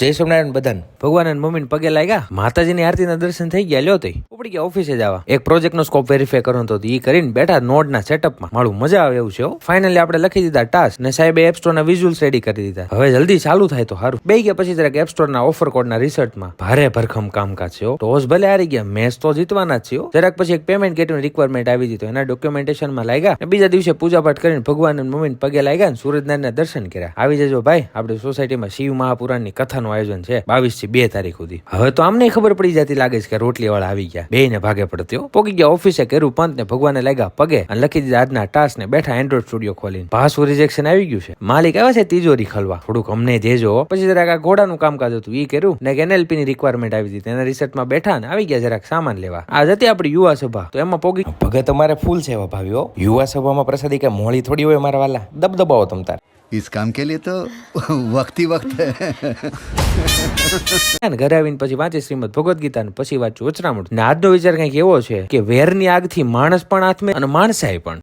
જય સ્વામિનારાયણ બધાને. ભગવાન અને મમ્મીને પગે લાગ્યા, માતાજીની આરતીના દર્શન થઈ ગયા. લ્યો તઈ ઉપડી ગયા ઓફિસે જવા. એક પ્રોજેક્ટનો સ્કોપ વેરીફાઈ કરવાનો હતો, ઈ કરીને બેઠા નોડના સેટઅપમાં. મારું મજા આવે એવું છે. ફાઇનલી આપણે લખી દીધા ટાસ્ક ને સાહેબે એપ સ્ટોરના વિઝ્યુઅલ્સ રેડી કરી દીધા. હવે જલ્દી ચાલુ થાય તો સારું. બે ગયા પછી જરાક એપ સ્ટોરના ઓફર કોડના રિસર્ચમાં ભારે ભરખમ કામકાજ છે. ટોસ ભલે હારી ગયા, મેચ તો જીતવાના જ છે. જરાક પછી એક પેમેન્ટ ગેટની રિક્વાયરમેન્ટ આવી હતી તો એના ડોક્યુમેન્ટેશનમાં લાગ્યા. બીજા દિવસે પૂજાપાઠ કરીને ભગવાન અને મમ્મીને પગે લાગ્યા ને સૂરજનારાયણના દર્શન કર્યા. આવી જજો ભાઈ, આપણી સોસાયટીમાં શિવ મહાપુરાણની કથાનું આયોજન છે 22 થી 2 તારીખ સુધી. હવે તો આમને ખબર પડી જતી લાગે છે કે રોટલી વાળા આવી ગયા. બે ને ભાગે પડતી પોકી ગયા ઓફિસે, કર્યું પંત ને ભગવાને લાગ્યા પગે અને લખી દીધા આજના ટાસ્ક ને બેઠા એન્ડ્રોઇડ સ્ટુડિયો ખોલીને. પાસવર્ડ રિજેક્શન આવી ગયું છે. માલિક આવે છે તિજોરી ખોલવા, થોડુંક અમને દેજો. પછી જરાક આ ઘોડાનું કામકાજ હતું ઈ કર્યું ને એનએલપી ની રિક્વાયરમેન્ટ આવી હતી તેના રિસર્ચમાં બેઠા ને આવી ગયા જરાક સામાન લેવા. આજ હતી આપણી યુવા સભા તો એમાં પોગી ભગત અમારે ફૂલ સેવા ભાવ્યો. યુવા સભામાં પ્રસાદી કે મોળી થોડી હોય મારા વાલા, દબદબાવો તમ તાર. इस काम के लिए तो वक्त ही वक्त है. ઘરે આવીને પછી વાંચી શ્રીમદ ભગવદ ગીતા ને પછી વાંચ્યું વચનામૃત. ને આજનો વિચાર કઈક એવો છે કે વેરની આગથી માણસ પણ આત્મે અને માણસાઈ પણ.